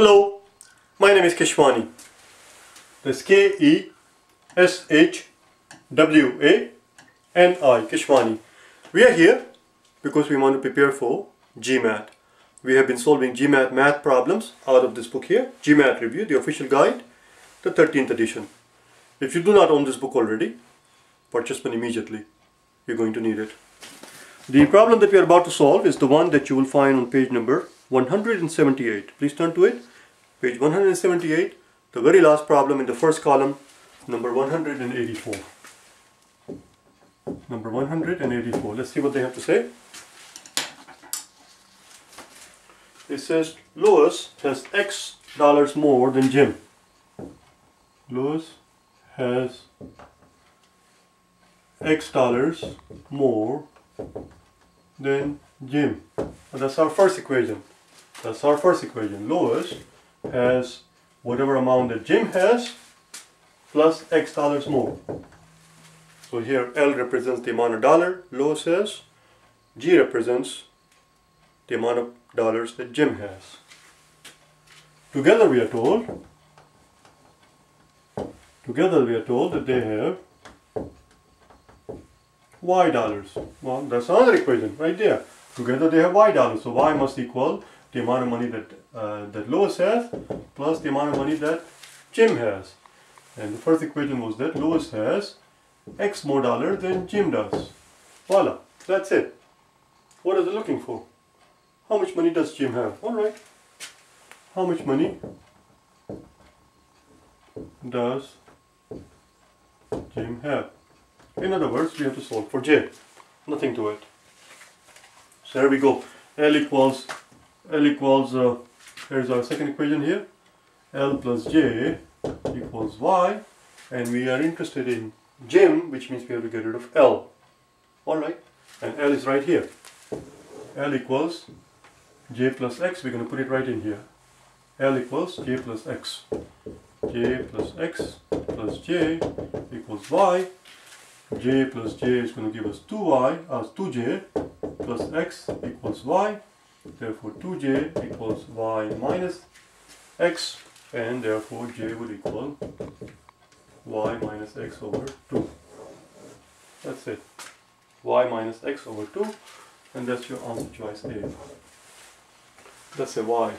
Hello, my name is Keshwani. That's K-E-S-H-W-A-N-I, Keshwani. We are here because we want to prepare for GMAT. We have been solving GMAT math problems out of this book here, GMAT Review, the official guide, the 13th edition. If you do not own this book already, purchase one immediately. You're going to need it. The problem that we are about to solve is the one that you will find on page number 178. Please turn to it. Page 178, the very last problem in the first column, number 184. Number 184. Let's see what they have to say. It says Lois has X dollars more than Jim. Lois has X dollars more than Jim. Well, that's our first equation. That's our first equation. Lois has whatever amount that Jim has plus X dollars more. So here L represents the amount of dollar Lois has. G represents the amount of dollars that Jim has. Together we are told that they have Y dollars. Well, that's another equation right there. Together they have Y dollars. So Y must equal the amount of money that Lois has plus the amount of money that Jim has. And the first equation was that Lois has X more dollars than Jim does. Voila, that's it. What are they looking for? How much money does Jim have? Alright. How much money does Jim have? In other words, we have to solve for J. Nothing to it. So here we go. L equals, here's our second equation here. L plus J equals Y. And we are interested in Jim, which means we have to get rid of L. Alright. And L is right here. L equals J plus X. We're going to put it right in here. L equals J plus X. J plus X plus J equals Y. J plus J is going to give us 2J plus X equals Y. Therefore 2J equals Y minus X, and therefore J would equal Y minus X over 2. That's it. Y minus X over 2, and that's your answer choice A. That's a Y.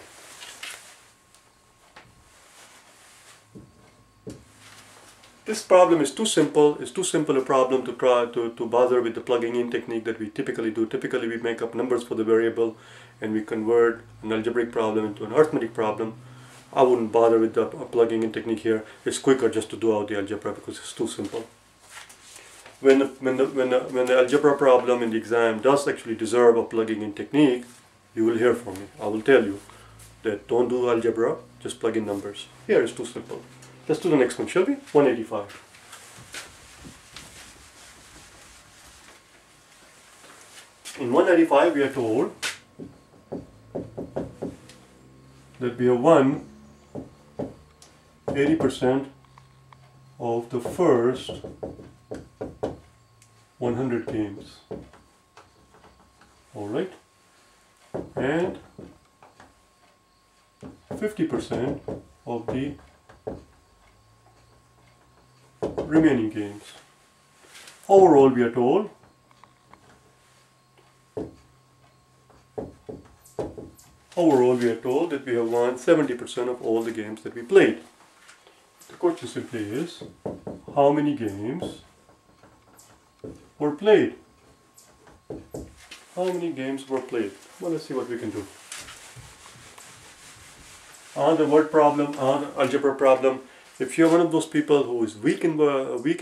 This problem is too simple. It's too simple a problem to try to bother with the plugging in technique that we typically do. Typically we make up numbers for the variable and we convert an algebraic problem into an arithmetic problem. I wouldn't bother with the plugging in technique here. It's quicker just to do out the algebra because it's too simple. When the algebra problem in the exam does actually deserve a plugging in technique, you will hear from me. I will tell you that don't do algebra, just plug in numbers. Here it's too simple. Let's do the next one, shall we? 185. In 185 we are told that we have won 80% of the first 100 games. Alright? And 50% of the remaining games. Overall we are told that we have won 70% of all the games that we played. The question simply is, how many games were played? How many games were played? Well, let's see what we can do. On the word problem, on the algebra problem, if you're one of those people who is weak in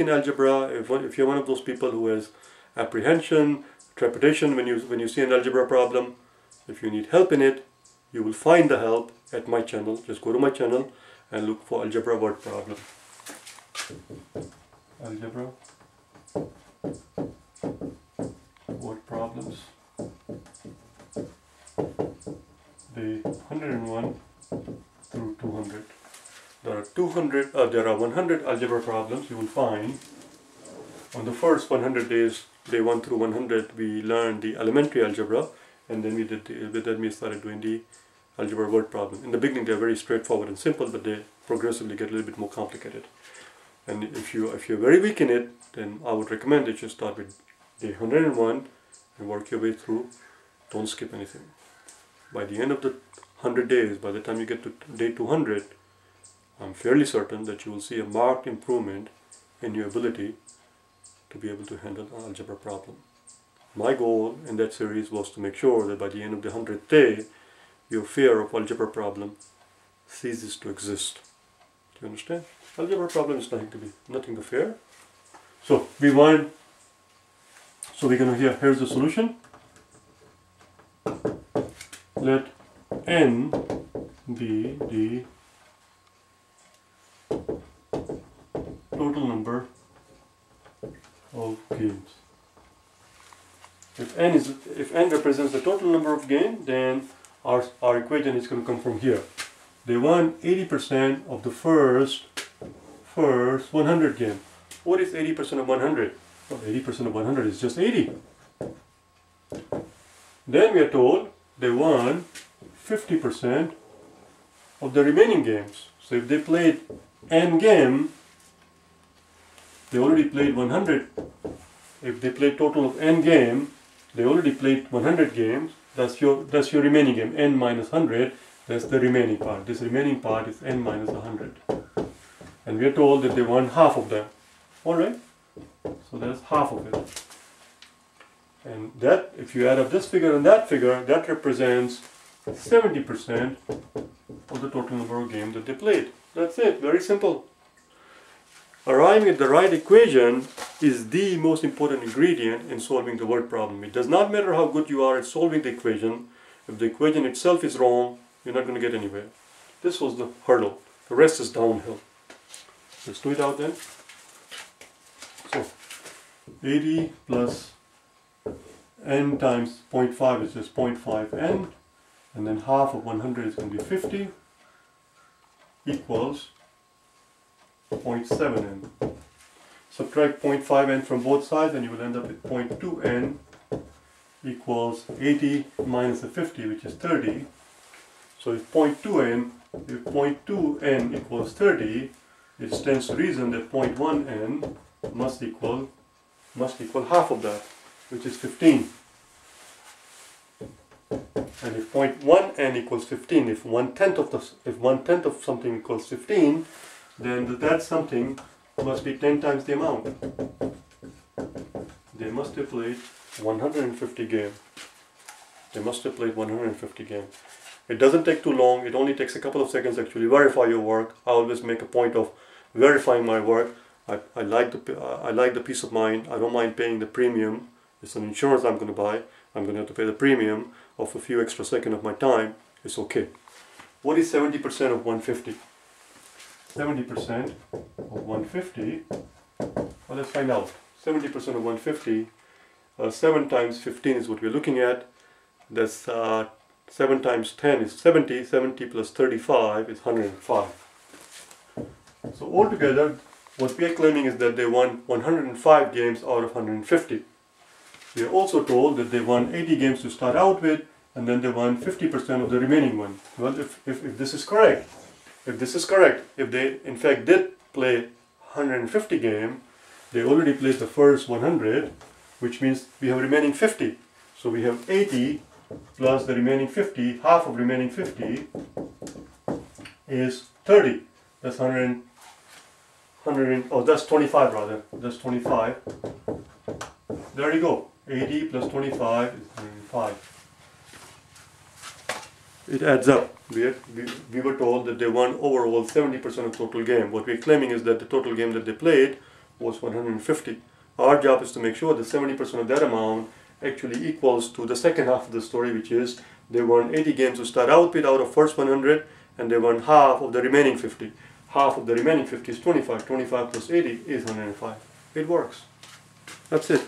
algebra, if you're one of those people who has apprehension, trepidation when you see an algebra problem, if you need help in it, you will find the help at my channel. Just go to my channel and look for algebra word problem. Algebra word problems. The 101 through 200. There are 100 algebra problems you will find. On the first 100 days, day 1 through 100, we learned the elementary algebra, and then we started doing the algebra word problem. In the beginning they're very straightforward and simple, but they progressively get a little bit more complicated. And if you're very weak in it, then I would recommend that you start with day 101 and work your way through. Don't skip anything. By the end of the 100 days, by the time you get to day 200, I'm fairly certain that you will see a marked improvement in your ability to be able to handle an algebra problem. My goal in that series was to make sure that by the end of the 100th day, your fear of algebra problem ceases to exist. Do you understand? Algebra problem is nothing to fear. So we're going to here's the solution. Let n be the total number of games. If n represents the total number of games, then our equation is going to come from here. They want 80% of the first 100 games. What is 80% of 100? Well, 80% of 100 is just 80. Then we are told they want 50% of the remaining games. So if they played n game, they already played 100. If they played total of n game, they already played 100 games. That's your remaining game. N minus 100. That's the remaining part. This remaining part is n minus 100. And we are told that they want half of them. Alright? So that's half of it. And that, if you add up this figure and that figure, that represents 70% of the total number of games that they played. That's it. Very simple. Arriving at the right equation is the most important ingredient in solving the word problem. It does not matter how good you are at solving the equation. If the equation itself is wrong, you're not going to get anywhere. This was the hurdle. The rest is downhill. Let's do it out then. So 80 plus n times 0.5 is just 0.5n, and then half of 100 is going to be 50 equals 0.7n. Subtract 0.5n from both sides and you will end up with 0.2n equals 80 minus the 50, which is 30. So if 0.2n equals 30, it stands to reason that 0.1n must equal half of that, which is 15. And if 0.1n equals 15, if one tenth of something equals 15, then that something must be 10 times the amount. They must have played 150 games. They must have played 150 games. It doesn't take too long. It only takes a couple of seconds actually. Verify your work. I always make a point of verifying my work. I like the peace of mind. I don't mind paying the premium. It's an insurance I'm going to buy. I'm going to have to pay the premium of a few extra seconds of my time. It's okay. What is 70% of 150? 70% of 150, well, let's find out. 70% of 150, 7 times 15 is what we're looking at. That's 7 times 10 is 70, 70 plus 35 is 105. So altogether, what we are claiming is that they won 105 games out of 150. We are also told that they won 80 games to start out with, and then they won 50% of the remaining one. Well, if this is correct, if they in fact did play 150 games, they already played the first 100, which means we have remaining 50. So we have 80 plus the remaining 50, half of remaining 50 is 30. That's 25 rather. That's 25. There you go. 80 plus 25 is 105. It adds up. We were told that they won overall 70% of total game. What we're claiming is that the total game that they played was 150. Our job is to make sure that 70% of that amount actually equals to the second half of the story, which is they won 80 games to start out with out of first 100, and they won half of the remaining 50. Half of the remaining 50 is 25. 25 plus 80 is 105. It works. That's it.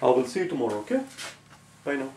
I will see you tomorrow, okay? Bye now.